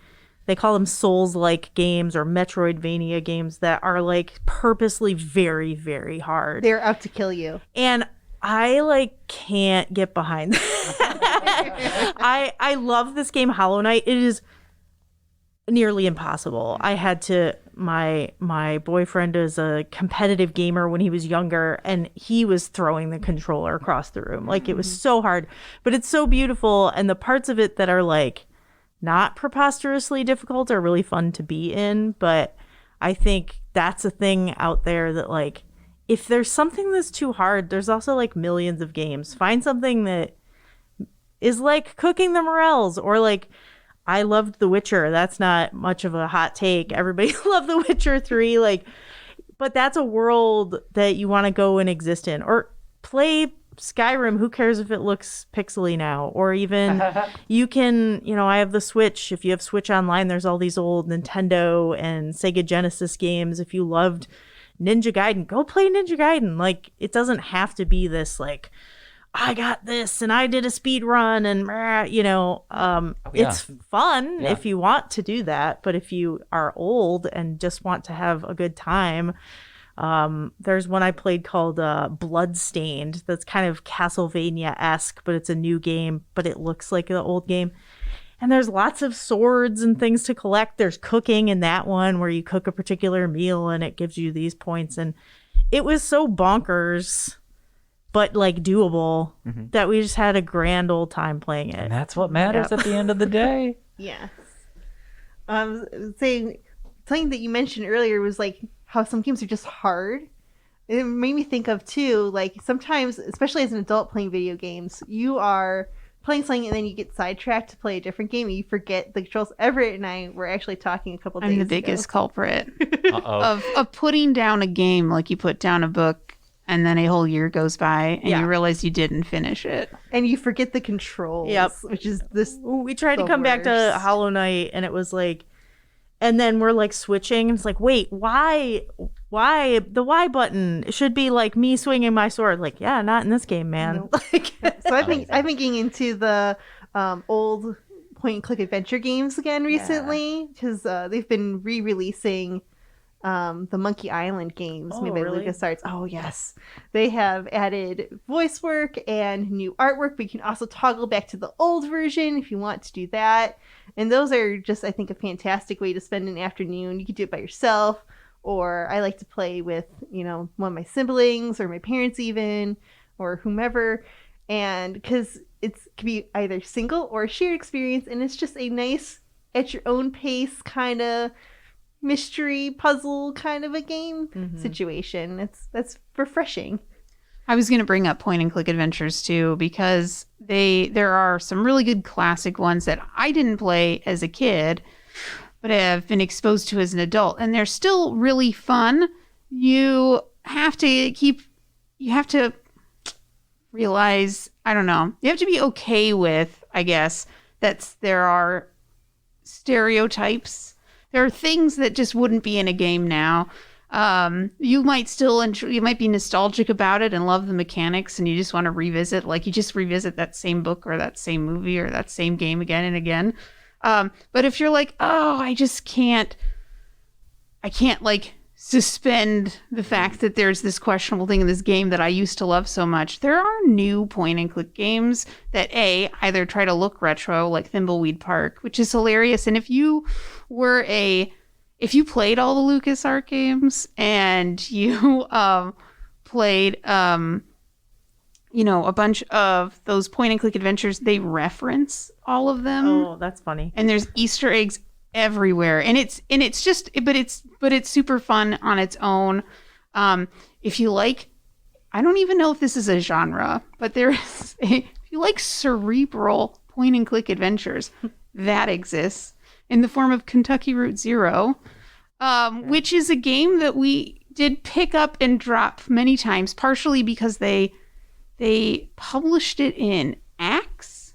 they call them Souls-like games or Metroidvania games that are like purposely very, very hard. They're out to kill you. And I like can't get behind that. I love this game, Hollow Knight. It is nearly impossible. I had to, my boyfriend is a competitive gamer when he was younger, and he was throwing the controller across the room. Like, it was so hard, but it's so beautiful. And the parts of it that are like not preposterously difficult are really fun to be in. But I think that's a thing out there that like, if there's something that's too hard, there's also like millions of games. Find something that is like cooking the Morels, or like, I loved The Witcher. That's not much of a hot take. Everybody loved The Witcher 3. Like, but that's a world that you want to go and exist in. Or play Skyrim. Who cares if it looks pixely now? Or even you can, you know, I have the Switch. If you have Switch Online, there's all these old Nintendo and Sega Genesis games. If you loved Ninja Gaiden, go play Ninja Gaiden. Like, it doesn't have to be this like, I got this and I did a speed run and, you know, it's fun if you want to do that. But if you are old and just want to have a good time, there's one I played called Bloodstained. That's kind of Castlevania-esque, but it's a new game, but it looks like the old game. And there's lots of swords and things to collect. There's cooking in that one where you cook a particular meal and it gives you these points. And it was so bonkers, but like doable, that we just had a grand old time playing it. And that's what matters at the end of the day. Yes. Saying something that you mentioned earlier was like how some games are just hard. It made me think of too, like sometimes, especially as an adult playing video games, you are playing something and then you get sidetracked to play a different game and you forget the controls. Everett and I were actually talking a couple days ago. I'm the biggest culprit Uh-oh. of putting down a game like you put down a book. And then a whole year goes by and you realize you didn't finish it. And you forget the controls. Yep. Which is this. We tried to come back to Hollow Knight and it was like, and then we're like switching. And it's like, wait, why the Y button? It should be like me swinging my sword. Like, yeah, not in this game, man. Nope. Like, so I've been getting into the old point and click adventure games again recently because they've been re-releasing the Monkey Island games made by LucasArts. Oh, yes. They have added voice work and new artwork, but you can also toggle back to the old version if you want to do that. And those are just, I think, a fantastic way to spend an afternoon. You can do it by yourself, or I like to play with, you know, one of my siblings or my parents even, or whomever. And because it can be either single or a shared experience, and it's just a nice, at your own pace kind of mystery puzzle kind of a game situation. That's refreshing. I was going to bring up point and click adventures too, because there are some really good classic ones that I didn't play as a kid, but have been exposed to as an adult, and they're still really fun. You have to realize, I don't know, you have to be okay with, I guess, that there are stereotypes. There are things that just wouldn't be in a game now. You might you might be nostalgic about it and love the mechanics, and you just want to revisit, like you just revisit that same book or that same movie or that same game again and again. But if you're like, oh, I can't like suspend the fact that there's this questionable thing in this game that I used to love so much. There are new point and click games that either try to look retro, like Thimbleweed Park, which is hilarious. And if you played all the LucasArts games and you played a bunch of those point and click adventures, they reference all of them. oh, that's funny. And there's Easter eggs everywhere, and it's super fun on its own. If you like, I don't even know if this is a genre, but if you like cerebral point and click adventures, that exists in the form of Kentucky Route Zero, which is a game that we did pick up and drop many times, partially because they published it in acts,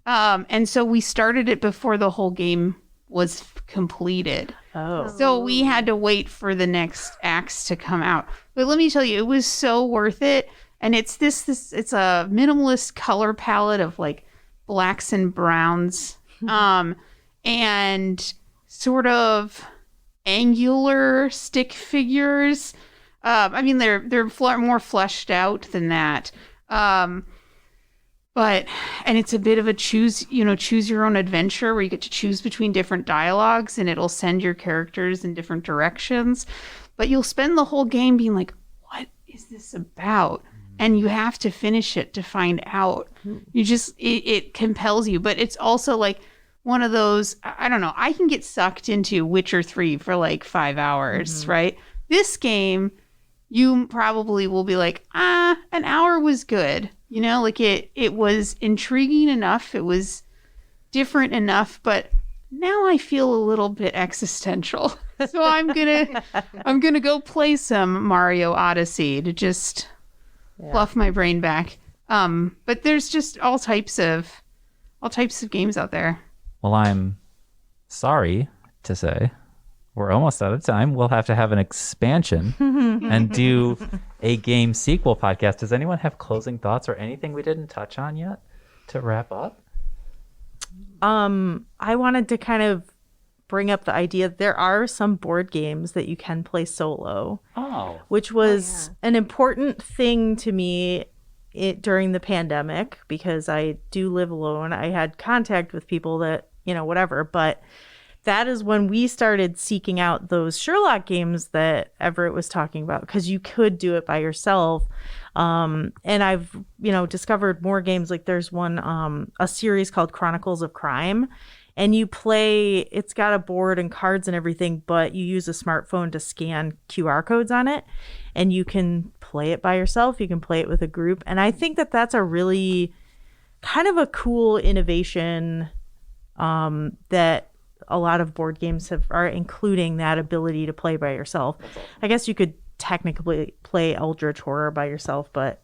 and so we started it before the whole game was completed. Oh. So we had to wait for the next acts to come out. But let me tell you, it was so worth it. And it's it's a minimalist color palette of like blacks and browns, and sort of angular stick figures. I mean, they're more fleshed out than that. But it's a bit of a choose your own adventure where you get to choose between different dialogues and it'll send your characters in different directions. But you'll spend the whole game being like, what is this about? And you have to finish it to find out. You just, it compels you. But it's also like one of those, I don't know, I can get sucked into Witcher 3 for like 5 hours, right? This game, you probably will be like, an hour was good. You know, like it was intriguing enough. It was different enough, but now I feel a little bit existential. So I'm gonna go play some Mario Odyssey to just fluff my brain back. But there's just all types of games out there. Well, I'm sorry to say we're almost out of time. We'll have to have an expansion and do a game sequel podcast. Does anyone have closing thoughts or anything we didn't touch on yet to wrap up? I wanted to kind of bring up the idea that there are some board games that you can play solo. Which was an important thing to me during the pandemic, because I do live alone. I had contact with people that, whatever, but that is when we started seeking out those Sherlock games that Everett was talking about, because you could do it by yourself. And I've, discovered more games. Like there's one, a series called Chronicles of Crime, and you play, it's got a board and cards and everything, but you use a smartphone to scan QR codes on it, and you can play it by yourself. You can play it with a group. And I think that that's a really kind of a cool innovation, that a lot of board games are including that ability to play by yourself. I guess you could technically play Eldritch Horror by yourself, but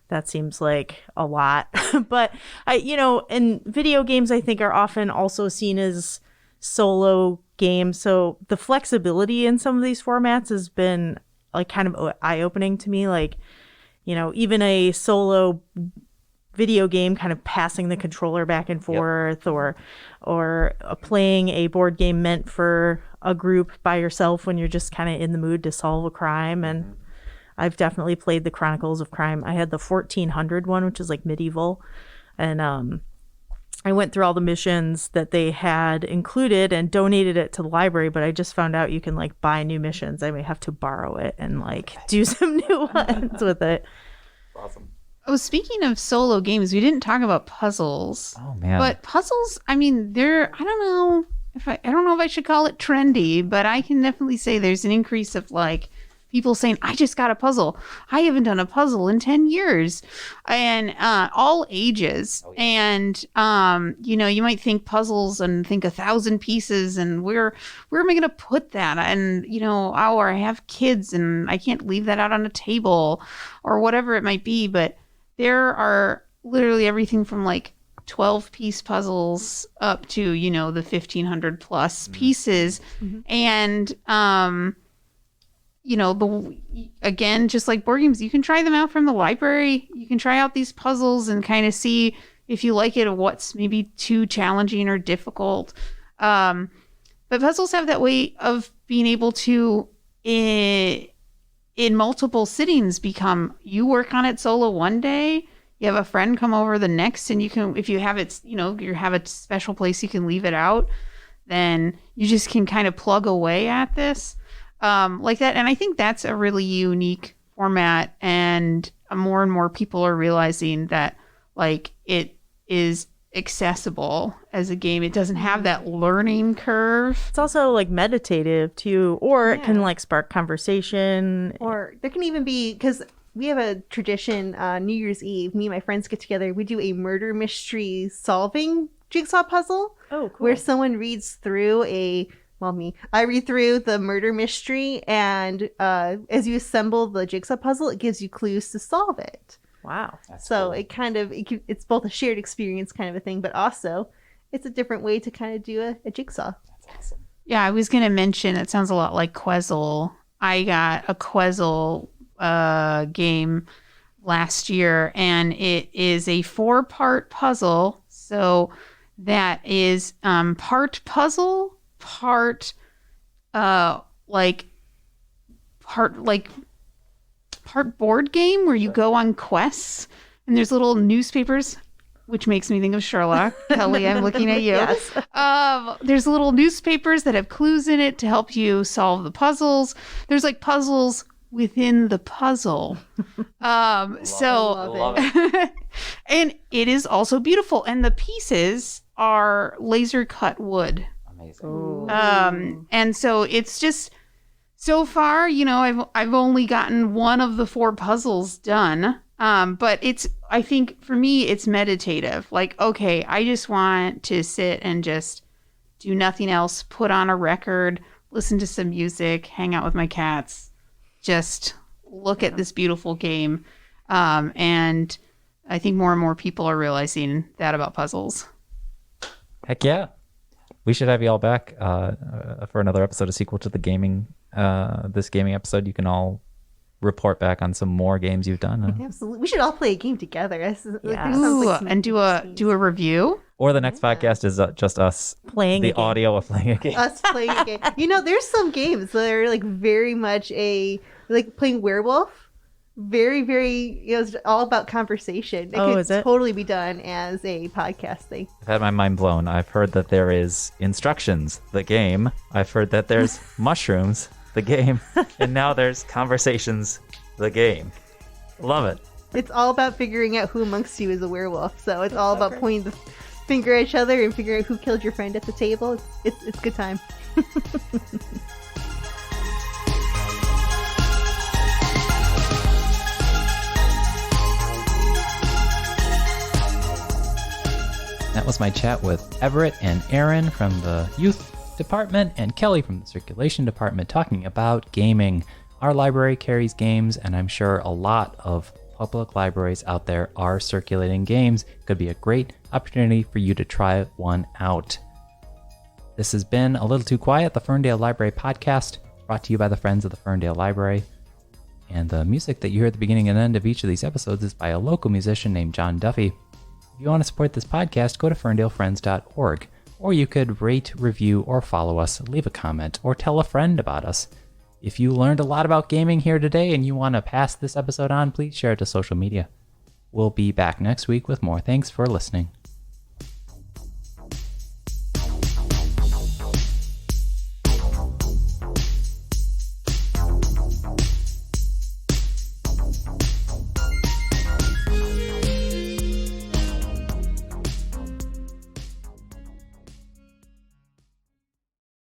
that seems like a lot. But and video games, I think, are often also seen as solo games. So the flexibility in some of these formats has been like kind of eye-opening to me. Like, even a solo video game, kind of passing the controller back and forth, or playing a board game meant for a group by yourself when you're just kind of in the mood to solve a crime. And I've definitely played the Chronicles of Crime. I had the 1400 one, which is like medieval, and I went through all the missions that they had included and donated it to the library, but I just found out you can like buy new missions. I may have to borrow it and like do some new ones with it. Awesome. Oh, speaking of solo games, we didn't talk about puzzles. Oh man. But puzzles, I mean, I don't know if I should call it trendy, but I can definitely say there's an increase of like people saying, I just got a puzzle. I haven't done a puzzle in 10 years. And all ages. Oh, yeah. And, you might think puzzles and think 1,000 pieces and where am I going to put that? And, or I have kids and I can't leave that out on a table or whatever it might be. But there are literally everything from like 12-piece puzzles up to, the 1,500 plus pieces. Mm-hmm. And, again, just like board games, you can try them out from the library. You can try out these puzzles and kind of see if you like it or what's maybe too challenging or difficult. But puzzles have that way of being able to, in multiple sittings, you work on it solo one day, you have a friend come over the next, and you can, if you have it, you have a special place you can leave it out, then you just can kind of plug away at this. Like that. And I think that's a really unique format, and more and more people are realizing that like it is accessible as a game. It doesn't have that learning curve. It's also like meditative too, or it can like spark conversation. Or there can even be, because we have a tradition, New Year's Eve, me and my friends get together, we do a murder mystery solving jigsaw puzzle. Oh, cool. Where someone reads through I read through the murder mystery, and as you assemble the jigsaw puzzle, it gives you clues to solve it. Wow. That's so cool. It's both a shared experience kind of a thing, but also it's a different way to kind of do a jigsaw. That's awesome. Yeah, I was going to mention, it sounds a lot like Quezzle. I got a Quezzle game last year, and it is a 4-part puzzle. So that is part puzzle, part board game where you go on quests, and there's little newspapers, which makes me think of Sherlock. Kelly, I'm looking at you. Yes. There's little newspapers that have clues in it to help you solve the puzzles. There's like puzzles within the puzzle. Love it. And it is also beautiful. And the pieces are laser cut wood. Amazing. And so it's just, so far, I've only gotten one of the 4 puzzles done. But I think for me, it's meditative. Like, okay, I just want to sit and just do nothing else, put on a record, listen to some music, hang out with my cats, just look at this beautiful game. And I think more and more people are realizing that about puzzles. Heck yeah. We should have you all back for another episode, a sequel to the gaming, this gaming episode. You can all report back on some more games you've done. Absolutely. We should all play a game together. Ooh, and do a review. Or the next podcast is just us Playing the a game. audio of playing a game. Us playing a game. There's some games that are like very much like playing werewolf. Very, very, it's all about conversation. Is it? Totally be done as a podcast thing. I've had my mind blown. I've heard that there is Instructions, the game. I've heard that there's Mushrooms, the game. And now there's Conversations, the game. Love it. It's all about figuring out who amongst you is a werewolf. So it's all about pointing the finger at each other and figuring out who killed your friend at the table. It's good time. That was my chat with Everett and Aaron from the youth department and Kelly from the circulation department talking about gaming. Our library carries games, and I'm sure a lot of public libraries out there are circulating games. Could be a great opportunity for you to try one out. This has been A Little Too Quiet, the Ferndale Library podcast, brought to you by the Friends of the Ferndale Library. And the music that you hear at the beginning and end of each of these episodes is by a local musician named John Duffy. If you want to support this podcast, go to ferndalefriends.org, or you could rate, review, or follow us, leave a comment, or tell a friend about us. If you learned a lot about gaming here today and you want to pass this episode on, please share it to social media. We'll be back next week with more. Thanks for listening.